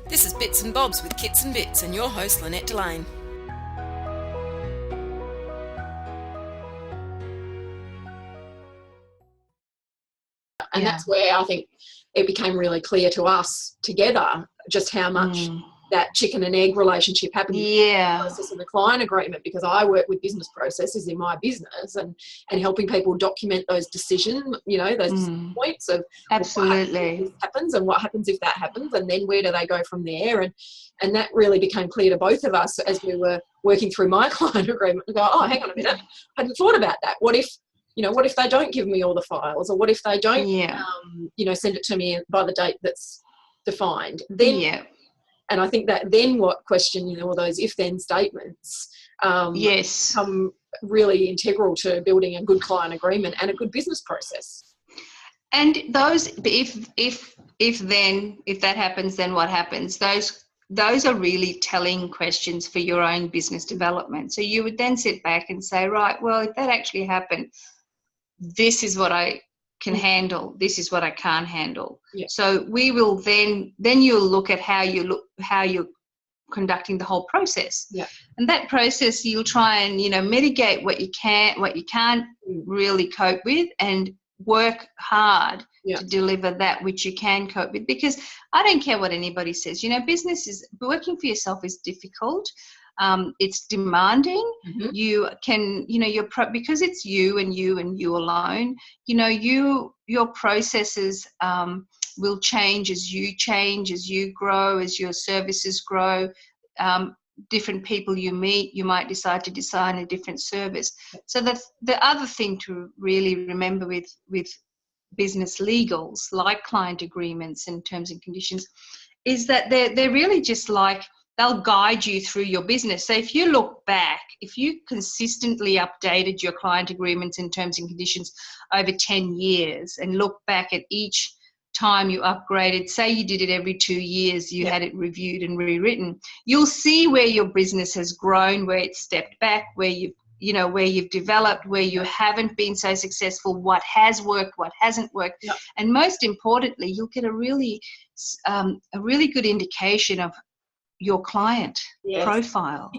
This is Bits and Bobs with Kits and Bits and your host Lynette Delane. And that's where I think it became really clear to us together just how much that chicken and egg relationship happened in the process of the client agreement, because I work with business processes in my business and helping people document those decisions, those points of absolutely what happens and what happens if that happens, and then where do they go from there. And that really became clear to both of us as we were working through my client agreement and go, oh, hang on a minute, I hadn't thought about that. What if they don't give me all the files, or what if they don't, send it to me by the date that's defined? Then, and I think that then what question, all those if-then statements become really integral to building a good client agreement and a good business process. And those, if that happens, then what happens? Those are really telling questions for your own business development. So you would then sit back and say, right, well, if that actually happened, this is what I can handle, this is what I can't handle. So we will then you'll look at how you're conducting the whole process. And that process, you'll try and mitigate what you can't really cope with, and work hard to deliver that which you can cope with. Because I don't care what anybody says, business is, working for yourself is difficult. It's demanding. You can, because it's you and you alone, your processes will change as you grow, as your services grow. Different people you meet, you might decide to design a different service. So that's the other thing to really remember with business legals, like client agreements and terms and conditions, is that they're really just like, they'll guide you through your business. So if you look back, if you consistently updated your client agreements and terms and conditions over 10 years and look back at each time you upgraded, say you did it every 2 years, you had it reviewed and rewritten, you'll see where your business has grown, where it's stepped back, where you've developed, where you haven't been so successful, what has worked, what hasn't worked. And most importantly, you'll get a really good indication of your client profile.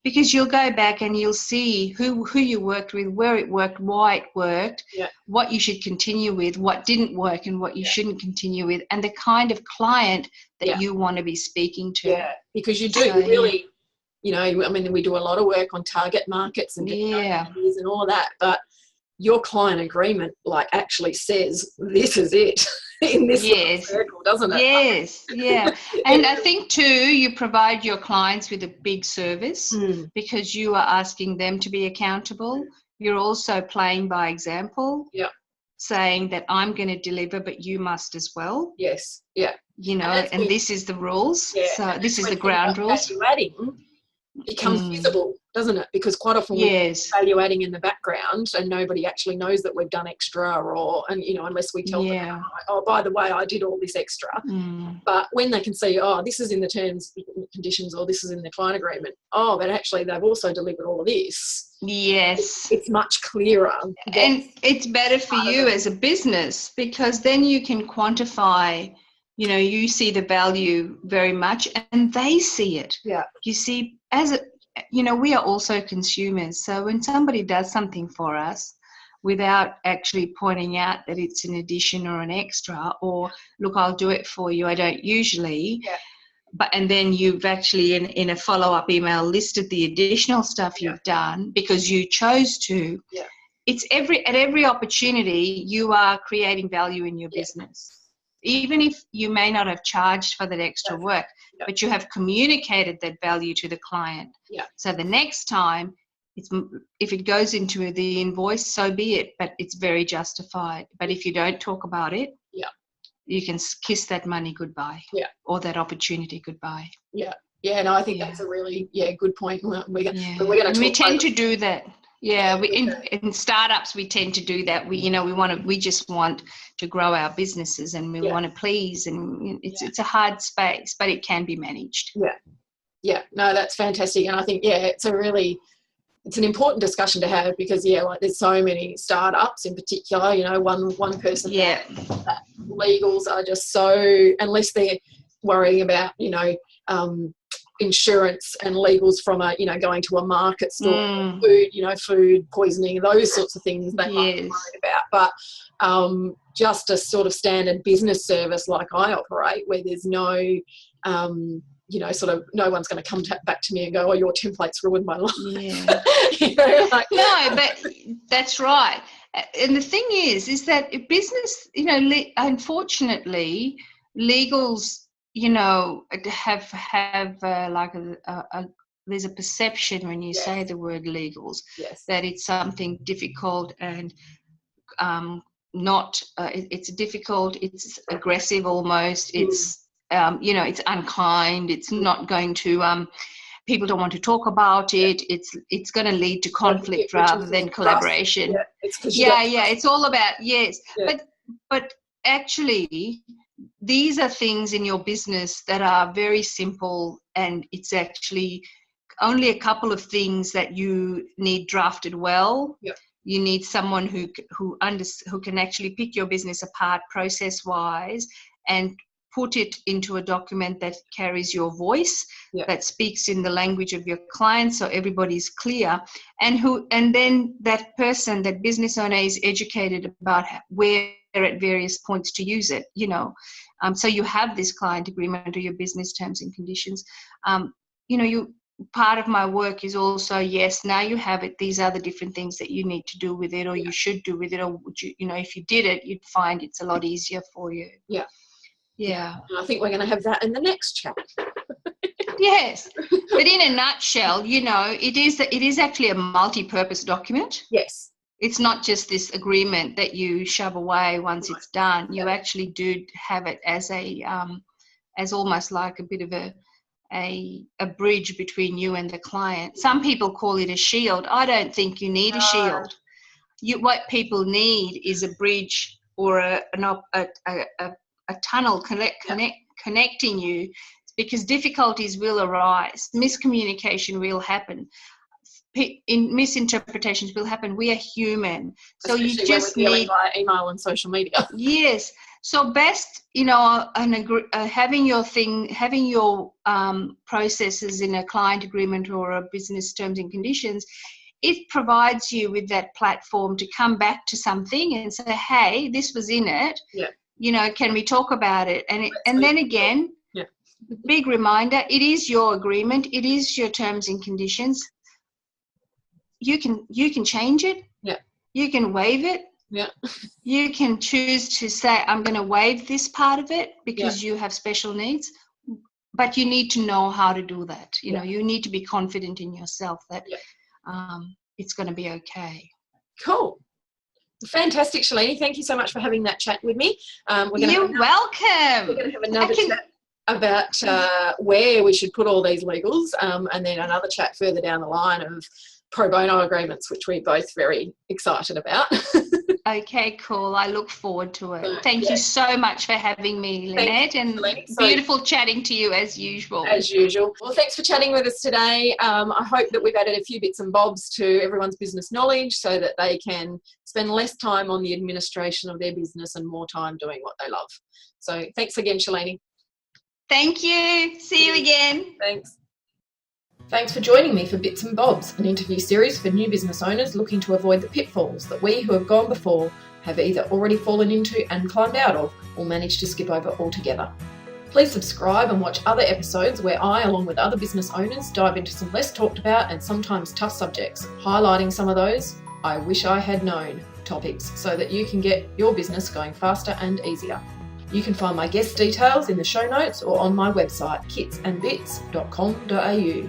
Because you'll go back and you'll see who you worked with, where it worked, why it worked, what you should continue with, what didn't work and what you shouldn't continue with, and the kind of client that you want to be speaking to. Because you do really, we do a lot of work on target markets and and all of that, but your client agreement actually says this is it in this little circle, doesn't it? And I think too, you provide your clients with a big service because you are asking them to be accountable. You're also playing by example, saying that I'm going to deliver, but you must as well. And this is the rules. So this is the ground rules. Becomes visible, doesn't it? Because quite often we're value adding in the background and nobody actually knows that we've done extra, unless we tell them, oh, by the way, I did all this extra. But when they can see, oh, this is in the terms and conditions, or this is in the client agreement, oh, but actually they've also delivered all of this. It's much clearer. And it's better for you as a business, because then you can quantify, you see the value very much and they see it. You see, we are also consumers. So when somebody does something for us without actually pointing out that it's an addition or an extra, or look, I'll do it for you, I don't usually, and then you've actually in a follow-up email listed the additional stuff you've done because you chose to, it's at every opportunity you are creating value in your business. Even if you may not have charged for that extra work, but you have communicated that value to the client. So the next time, if it goes into the invoice, so be it, but it's very justified. But if you don't talk about it, you can kiss that money goodbye, or that opportunity goodbye. No, I think that's a really good point. We're going to. We tend to do that. In startups we tend to do that. We just want to grow our businesses and we want to please, and it's a hard space, but it can be managed. No, that's fantastic. And I think it's an important discussion to have, because there's so many startups in particular, one person that legals are just so, unless they're worrying about, insurance and legals from going to a market store, food poisoning, those sorts of things they might be worried about. But just a sort of standard business service like I operate, where there's no, sort of no one's going to come back to me and go, oh, your template's ruined my life. Yeah. No, but that's right. And the thing is that business, unfortunately, legals, have there's a perception when you say the word legals that it's something difficult and it's difficult, it's aggressive almost, it's it's unkind, it's not going to people don't want to talk about it, it's going to lead to conflict rather than collaboration. It's all about but actually these are things in your business that are very simple, and it's actually only a couple of things that you need drafted well. You need someone who can actually pick your business apart process-wise and put it into a document that carries your voice, that speaks in the language of your client, so everybody's clear, and then that person, that business owner, is educated about where at various points to use it, so you have this client agreement or your business terms and conditions. Part of my work is also, now you have it, these are the different things that you need to do with it, or you should do with it, or would you, if you did it, you'd find it's a lot easier for you. And I think we're going to have that in the next chat. Yes, but in a nutshell, it is actually a multi-purpose document. Yes. It's not just this agreement that you shove away once it's done. You actually do have it as as almost like a bit of a bridge between you and the client. Some people call it a shield. I don't think you need a shield. What people need is a bridge or a tunnel connecting you, because difficulties will arise, miscommunication will happen, misinterpretations will happen. We are human, so especially you just when we're need via email and social media. Yes, so best having your processes in a client agreement or a business terms and conditions. It provides you with that platform to come back to something and say, hey, this was in it. Can we talk about it? And then again, big reminder, it is your agreement, it is your terms and conditions. You can change it. You can waive it. You can choose to say, I'm going to waive this part of it because you have special needs, but you need to know how to do that. You need to be confident in yourself that it's going to be okay. Cool. Fantastic, Shalini. Thank you so much for having that chat with me. You're welcome. We're going to have another chat about where we should put all these legals, and then another chat further down the line of pro bono agreements, which we're both very excited about. Okay, cool. I look forward to it. Thank you so much for having me, Lynette, and beautiful chatting to you as usual. As usual. Well, thanks for chatting with us today. I hope that we've added a few bits and bobs to everyone's business knowledge so that they can spend less time on the administration of their business and more time doing what they love. So thanks again, Shalini. Thank you. See you again. Thanks. Thanks for joining me for Bits and Bobs, an interview series for new business owners looking to avoid the pitfalls that we who have gone before have either already fallen into and climbed out of, or managed to skip over altogether. Please subscribe and watch other episodes where I, along with other business owners, dive into some less talked about and sometimes tough subjects, highlighting some of those I wish I had known topics so that you can get your business going faster and easier. You can find my guest details in the show notes or on my website, kitsandbits.com.au.